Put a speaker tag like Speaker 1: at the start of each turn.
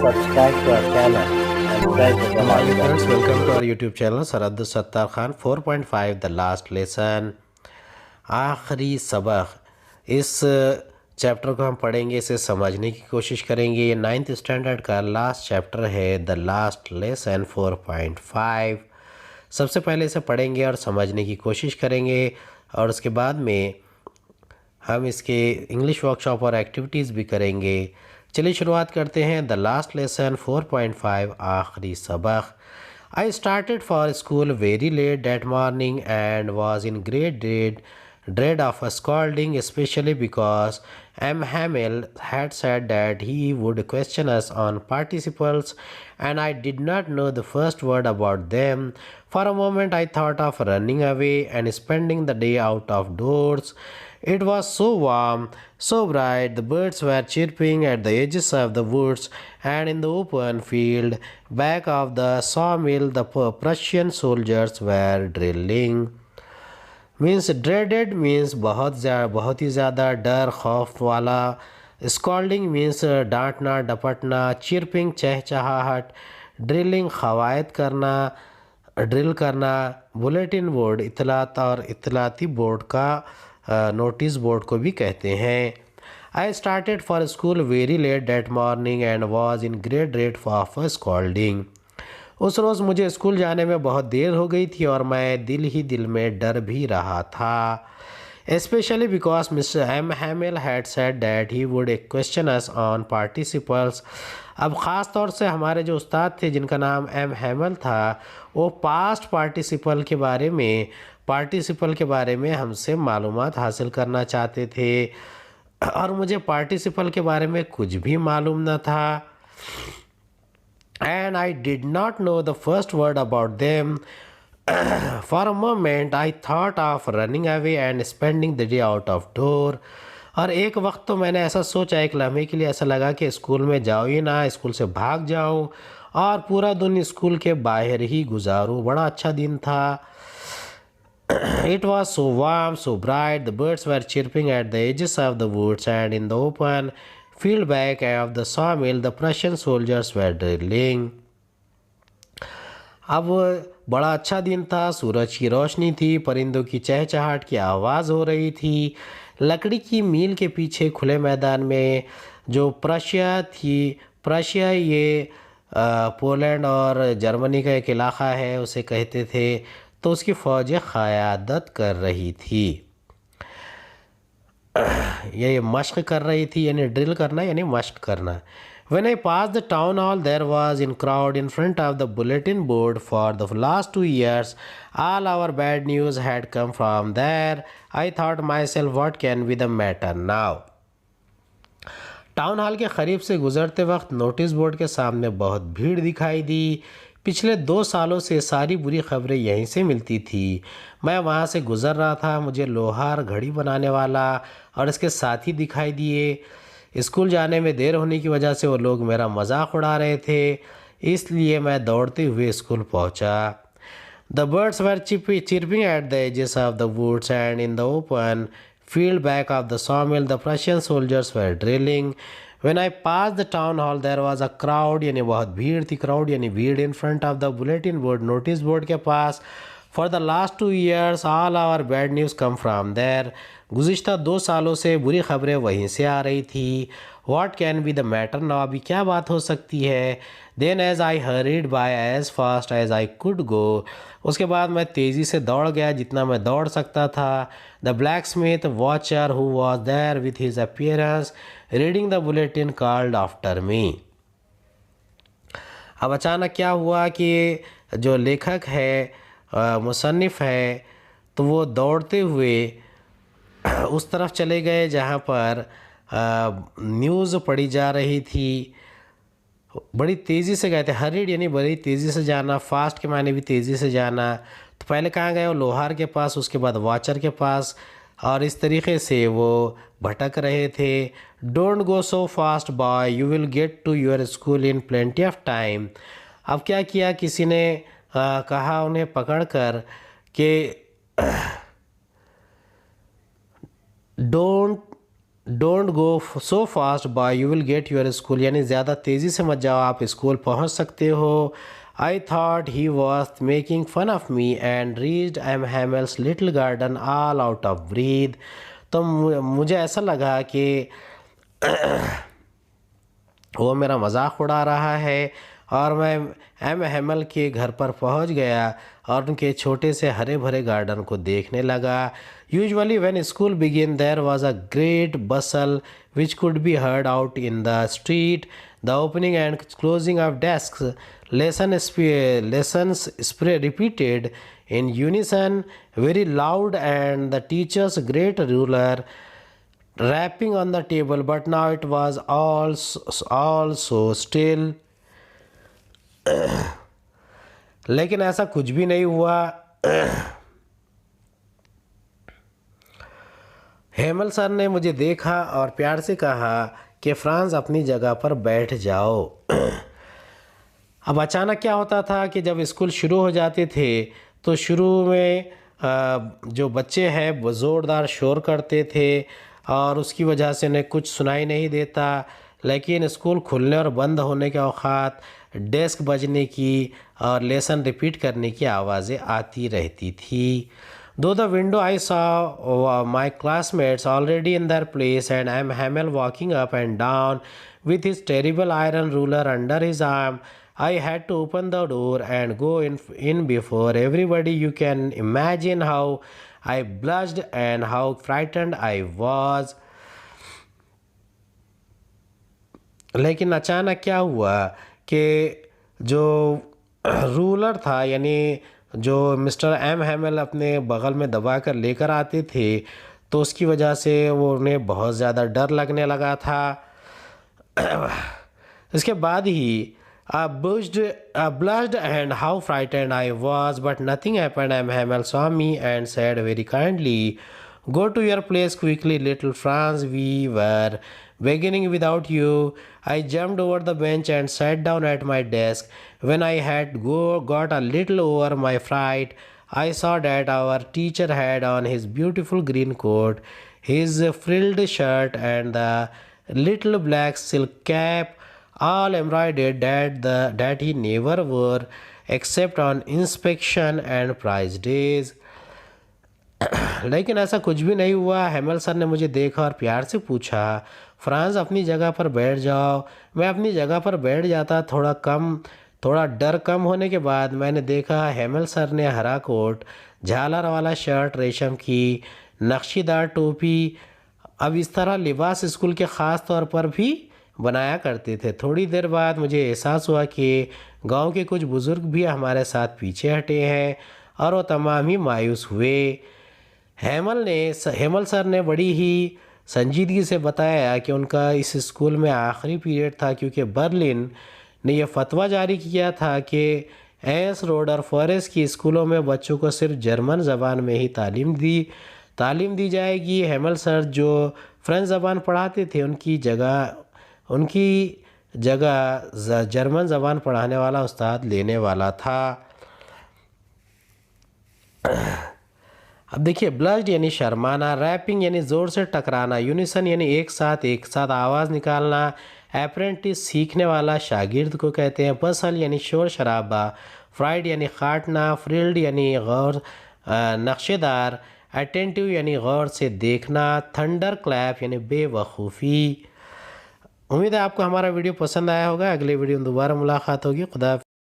Speaker 1: subscribe to our channel and press the bell
Speaker 2: Hello dear
Speaker 1: icon.
Speaker 2: friends, welcome to our YouTube channel Saraddu Sattar Khan 4.5 The Last Lesson। आखिरी सबक। इस chapter को हम पढ़ेंगे, इसे समझने की कोशिश करेंगे। ये 9th स्टैंडर्ड का लास्ट चैप्टर है, द लास्ट लेसन 4.5। सबसे पहले इसे पढ़ेंगे और समझने की कोशिश करेंगे, और उसके बाद में हम इसके इंग्लिश वर्कशॉप और एक्टिविटीज़ भी करेंगे। चलिए शुरुआत करते हैं। द लास्ट लेसन 4.5 आखिरी सबक। आई started for school very let that morning and was in great dread of a scolding, especially because M. Hamill had said that he would question us on participles, and I did not know the first word about them. For a moment, I thought of running away and spending the day out of doors. It was so warm, so bright, the birds were chirping at the edges of the woods, and in the open field back of the sawmill, the Prussian soldiers were drilling. Means dreaded means बहुत ही ज़्यादा डर खौफ वाला। Scolding means डांटना डपटना। Chirping चहचहाहट। Drilling कवायद करना, ड्रिल करना। बुलेटिन बोर्ड इतलात और इतलाती बोर्ड का नोटिस बोर्ड को भी कहते हैं। I started for school very late that morning and was in great dread for scolding. उस रोज़ मुझे स्कूल जाने में बहुत देर हो गई थी और मैं दिल ही दिल में डर भी रहा था। Especially because Mr. M. Hamill had said that he would question us on participles। अब ख़ास तौर से हमारे जो उस्ताद थे जिनका नाम एम हैमल था, वो पार्टिसिपल के बारे में हमसे मालूमात हासिल करना चाहते थे, और मुझे पार्टिसिपल के बारे में कुछ भी मालूम न था। And I did not know the first word about them. For a moment I thought of running away and spending the day out of door। और एक वक्त तो मैंने ऐसा सोचा, एक लम्हे के लिए ऐसा लगा कि स्कूल में जाओ ही ना, स्कूल से भाग जाऊं और पूरा दिन स्कूल के बाहर ही गुजारूं। बड़ा अच्छा दिन था। It was so warm, so bright, the birds were chirping at the edges of the woods, and in the open field back of the sawmill, the Prussian soldiers were drilling। अब बड़ा अच्छा दिन था, सूरज की रोशनी थी, परिंदों की चहचहाट की आवाज़ हो रही थी। लकड़ी की मील के पीछे खुले मैदान में जो प्रशिया ये पोलैंड और जर्मनी का एक इलाक़ा है उसे कहते थे, तो उसकी फ़ौजें क़यादत कर रही थी। ये मश्क कर रही थी, यानी ड्रिल करना यानी मश्क करना। When I passed the town hall, there was in crowd in front of the bulletin board. For the last 2 years, all our bad news had come from there. I thought myself, what can be the matter now? Town hall के करीब से गुजरते वक्त notice board के सामने बहुत भीड़ दिखाई दी। पिछले 2 सालों से सारी बुरी खबरें यहीं से मिलती थी। मैं वहाँ से गुज़र रहा था, मुझे लोहार, घड़ी बनाने वाला और इसके साथी दिखाई दिए। स्कूल जाने में देर होने की वजह से वो लोग मेरा मजाक उड़ा रहे थे, इसलिए मैं दौड़ते हुए स्कूल पहुँचा। The birds were chirping at the edges of the woods, and in the open field back of the sawmill, the Prussian soldiers were drilling। When I passed the town hall, there was a crowd, यानी बहुत भीड़ थी। crowd यानी भीड़। in front of the bulletin board, notice board के पास। For the last 2 years, all our bad news come from there। गुज़िश्ता 2 सालों से बुरी खबरें वहीं से आ रही थी। What can be the matter now? अभी क्या बात हो सकती है? Then as I hurried by as fast as I could go, उसके बाद मैं तेज़ी से दौड़ गया जितना मैं दौड़ सकता था। The blacksmith watcher who was there with his appearance reading the bulletin called after me। अब अचानक क्या हुआ कि जो लेखक है, मुसन्निफ़ है, तो वो दौड़ते हुए उस तरफ चले गए जहाँ पर न्यूज़ पढ़ी जा रही थी। बड़ी तेज़ी से गए थे। हरीड यानी बड़ी तेज़ी से जाना, फास्ट के माने भी तेज़ी से जाना। तो पहले कहाँ गए? वो लोहार के पास, उसके बाद वाचर के पास, और इस तरीके से वो भटक रहे थे। Don't go so fast boy, you will get to your school in plenty of time. अब क्या किया, किसी ने कहा उन्हें पकड़कर कि don't don't go so fast boy, you will get your school, यानी ज़्यादा तेज़ी से मत जाओ, आप स्कूल पहुंच सकते हो। I thought he was making fun of me and reached M Hamel's little garden all out of breath. तो मुझे ऐसा लगा कि वो मेरा मजाक उड़ा रहा है, और मैं एम हैमल के घर पर पहुंच गया और उनके छोटे से हरे भरे गार्डन को देखने लगा। Usually when school begin there was a great bustle which could be heard out in the street, the opening and closing of desks, lessons spray repeated in unison very loud, and the teacher's great ruler rapping on the table, but now it was all so still। लेकिन ऐसा कुछ भी नहीं हुआ। Hemal sir ने मुझे देखा और प्यार से कहा कि फ्रांस अपनी जगह पर बैठ जाओ। अब अचानक क्या होता था कि जब स्कूल शुरू हो जाते थे तो शुरू में जो बच्चे हैं वो ज़ोरदार शोर करते थे और उसकी वजह से उन्हें कुछ सुनाई नहीं देता, लेकिन स्कूल खुलने और बंद होने के औकात डेस्क बजने की और लेसन रिपीट करने की आवाज़ें आती रहती थी। Through the window I saw my classmates already in their place and M Hamel walking up and down with his terrible iron ruler under his arm, I had to open the door and go in before everybody. You can imagine how I blushed and how frightened I was। लेकिन अचानक क्या हुआ कि जो ruler था, यानी जो mister M हैमल अपने बगल में दबा कर लेकर आते थे, तो उसकी वजह से वो उन्हें बहुत ज़्यादा डर लगने लगा था। इसके बाद ही I blushed and how frightened I was, but nothing happened. M. Hamel saw me and said very kindly, "Go to your place quickly, little Franz. We were beginning without you." I jumped over the bench and sat down at my desk. When I had got a little over my fright, I saw that our teacher had on his beautiful green coat, his frilled shirt, and the little black silk cap, all embroidered, that he never wore except on inspection and prize days। लेकिन ऐसा कुछ भी नहीं हुआ। हैमल sir ने मुझे देखा और प्यार से पूछा, फ्रांस अपनी जगह पर बैठ जाओ। मैं अपनी जगह पर बैठ जाता। थोड़ा डर कम होने के बाद मैंने देखा हैमल सर ने हरा कोट, झालर वाला शर्ट, रेशम की नक्शीदार टोपी। अब इस तरह लिबास स्कूल के ख़ास तौर पर भी बनाया करते थे। थोड़ी देर बाद मुझे एहसास हुआ कि गांव के कुछ बुज़ुर्ग भी हमारे साथ पीछे हटे हैं, और वो तमाम ही मायूस हुए। हेमल सर ने बड़ी ही संजीदगी से बताया कि उनका इस स्कूल में आखिरी पीरियड था, क्योंकि बर्लिन ने यह फतवा जारी किया था कि एस रोड और फॉरेस्ट की स्कूलों में बच्चों को सिर्फ जर्मन ज़बान में ही तालीम दी जाएगी। हेमल सर जो फ्रेंच ज़बान पढ़ाते थे, उनकी जगह जर्मन ज़बान पढ़ाने वाला उस्ताद लेने वाला था। अब देखिए, ब्लश्ड यानी शर्माना, रैपिंग यानी ज़ोर से टकराना, यूनिसन यानी एक साथ आवाज़ निकालना, अप्रेंटिस सीखने वाला शागिर्द को कहते हैं, बसल यानी शोर शराबा, फ्राइड यानी काटना, फ्रिल्ड यानी गौर नक्शेदार, अटेंटिव यानी गौर से देखना, थंडर क्लैप यानी बेवकूफ़ी। उम्मीद है आपको हमारा वीडियो पसंद आया होगा। अगले वीडियो में दोबारा मुलाकात होगी। खुदा।